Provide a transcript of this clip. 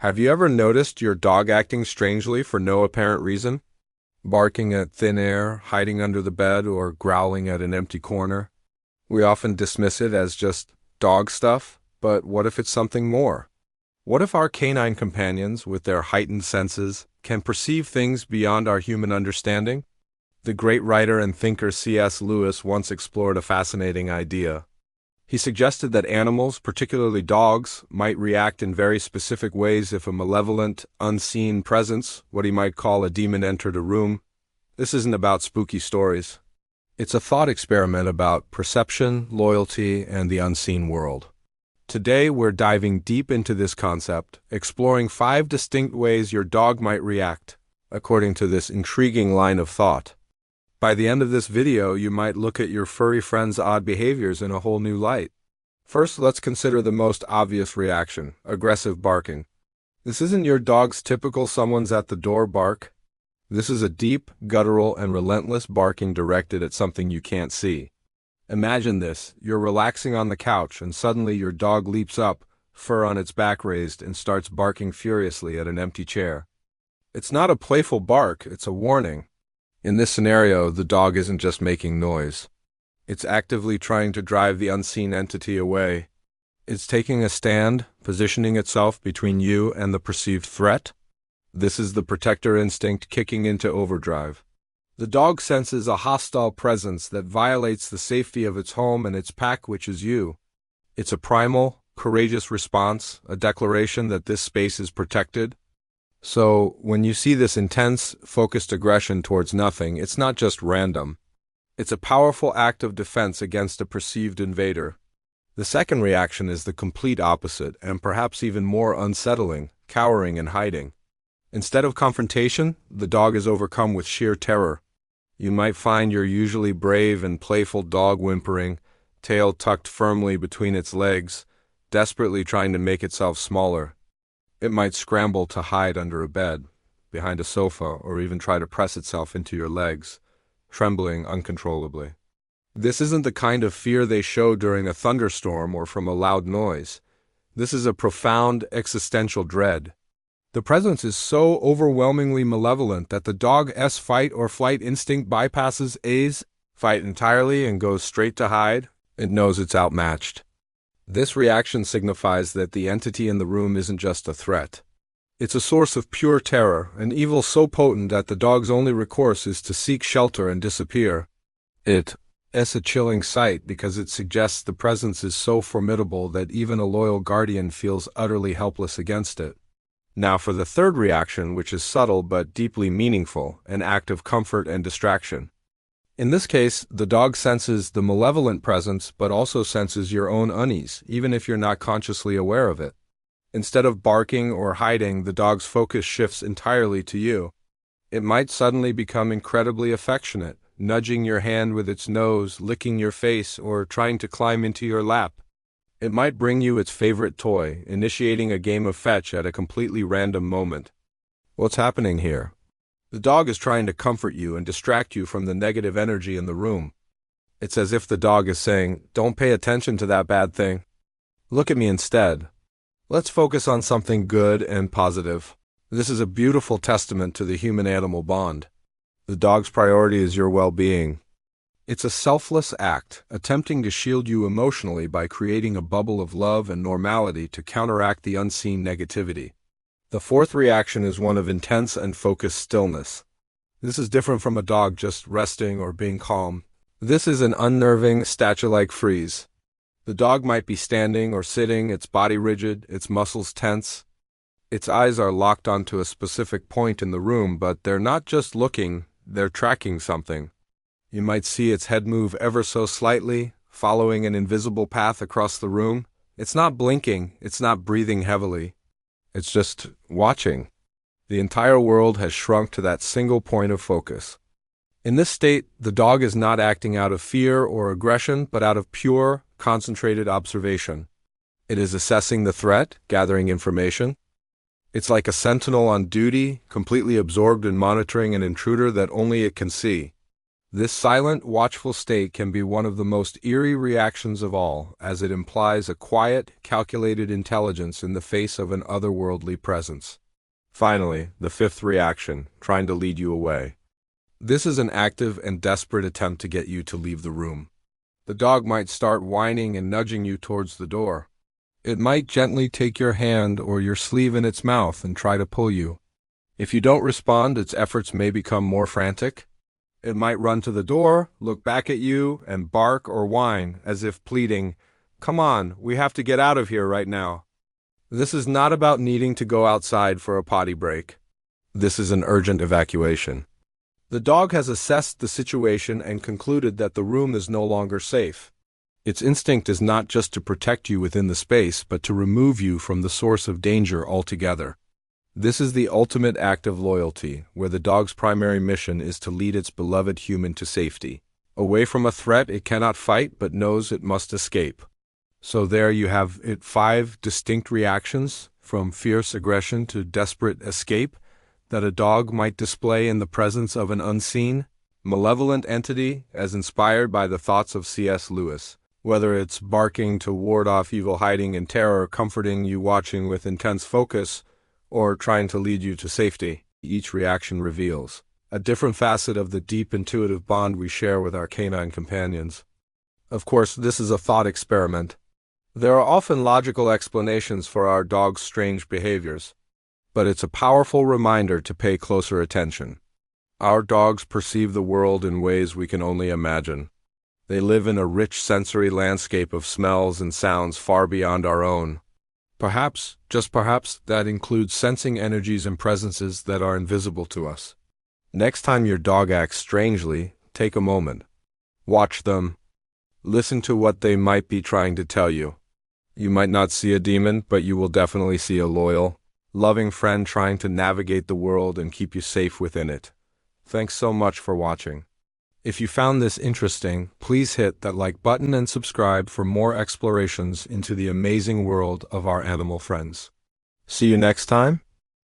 Have you ever noticed your dog acting strangely for no apparent reason? Barking at thin air, hiding under the bed, or growling at an empty corner? We often dismiss it as just dog stuff, but what if it's something more? What if our canine companions, with their heightened senses, can perceive things beyond our human understanding? The great writer and thinker C.S. Lewis once explored a fascinating idea. He suggested that animals, particularly dogs, might react in very specific ways if a malevolent, unseen presence, what he might call a demon, entered a room. This isn't about spooky stories. It's a thought experiment about perception, loyalty, and the unseen world. Today, we're diving deep into this concept, exploring 5 distinct ways your dog might react, according to this intriguing line of thought. By the end of this video, you might look at your furry friend's odd behaviors in a whole new light. First, let's consider the most obvious reaction: aggressive barking. This isn't your dog's typical someone's at the door bark. This is a deep, guttural, and relentless barking directed at something you can't see. Imagine this: you're relaxing on the couch and suddenly your dog leaps up, fur on its back raised, and starts barking furiously at an empty chair. It's not a playful bark, it's a warning. In this scenario, the dog isn't just making noise. It's actively trying to drive the unseen entity away. It's taking a stand, positioning itself between you and the perceived threat. This is the protector instinct kicking into overdrive. The dog senses a hostile presence that violates the safety of its home and its pack, which is you. It's a primal, courageous response, a declaration that this space is protected. So, when you see this intense, focused aggression towards nothing, it's not just random. It's a powerful act of defense against a perceived invader. The second reaction is the complete opposite, and perhaps even more unsettling: cowering and hiding. Instead of confrontation, the dog is overcome with sheer terror. You might find your usually brave and playful dog whimpering, tail tucked firmly between its legs, desperately trying to make itself smaller. It might scramble to hide under a bed, behind a sofa, or even try to press itself into your legs, trembling uncontrollably. This isn't the kind of fear they show during a thunderstorm or from a loud noise. This is a profound existential dread. The presence is so overwhelmingly malevolent that the dog's fight or flight instinct bypasses A's fight entirely and goes straight to hide. It knows it's outmatched. This reaction signifies that the entity in the room isn't just a threat. It's a source of pure terror, an evil so potent that the dog's only recourse is to seek shelter and disappear. It's a chilling sight because it suggests the presence is so formidable that even a loyal guardian feels utterly helpless against it. Now for the third reaction, which is subtle but deeply meaningful, an act of comfort and distraction. In this case, the dog senses the malevolent presence but also senses your own unease, even if you're not consciously aware of it. Instead of barking or hiding, the dog's focus shifts entirely to you. It might suddenly become incredibly affectionate, nudging your hand with its nose, licking your face, or trying to climb into your lap. It might bring you its favorite toy, initiating a game of fetch at a completely random moment. What's happening here? The dog is trying to comfort you and distract you from the negative energy in the room. It's as if the dog is saying, "Don't pay attention to that bad thing. Look at me instead. Let's focus on something good and positive." This is a beautiful testament to the human-animal bond. The dog's priority is your well-being. It's a selfless act, attempting to shield you emotionally by creating a bubble of love and normality to counteract the unseen negativity. The fourth reaction is one of intense and focused stillness. This is different from a dog just resting or being calm. This is an unnerving, statue-like freeze. The dog might be standing or sitting, its body rigid, its muscles tense. Its eyes are locked onto a specific point in the room, but they're not just looking, they're tracking something. You might see its head move ever so slightly, following an invisible path across the room. It's not blinking, it's not breathing heavily. It's just watching. The entire world has shrunk to that single point of focus. In this state, the dog is not acting out of fear or aggression, but out of pure, concentrated observation. It is assessing the threat, gathering information. It's like a sentinel on duty, completely absorbed in monitoring an intruder that only it can see. This silent, watchful state can be one of the most eerie reactions of all, as it implies a quiet, calculated intelligence in the face of an otherworldly presence. Finally, the fifth reaction, trying to lead you away. This is an active and desperate attempt to get you to leave the room. The dog might start whining and nudging you towards the door. It might gently take your hand or your sleeve in its mouth and try to pull you. If you don't respond, its efforts may become more frantic. It might run to the door, look back at you, and bark or whine, as if pleading, "Come on, we have to get out of here right now." This is not about needing to go outside for a potty break. This is an urgent evacuation. The dog has assessed the situation and concluded that the room is no longer safe. Its instinct is not just to protect you within the space, but to remove you from the source of danger altogether. This is the ultimate act of loyalty, where the dog's primary mission is to lead its beloved human to safety. Away from a threat it cannot fight, but knows it must escape. So there you have it, 5 distinct reactions, from fierce aggression to desperate escape, that a dog might display in the presence of an unseen, malevolent entity, as inspired by the thoughts of C.S. Lewis. Whether it's barking to ward off evil hiding in terror, comforting you watching with intense focus, or trying to lead you to safety, each reaction reveals a different facet of the deep intuitive bond we share with our canine companions. Of course, this is a thought experiment. There are often logical explanations for our dog's strange behaviors, but it's a powerful reminder to pay closer attention. Our dogs perceive the world in ways we can only imagine. They live in a rich sensory landscape of smells and sounds far beyond our own. Perhaps, just perhaps, that includes sensing energies and presences that are invisible to us. Next time your dog acts strangely, take a moment. Watch them. Listen to what they might be trying to tell you. You might not see a demon, but you will definitely see a loyal, loving friend trying to navigate the world and keep you safe within it. Thanks so much for watching. If you found this interesting, please hit that like button and subscribe for more explorations into the amazing world of our animal friends. See you next time.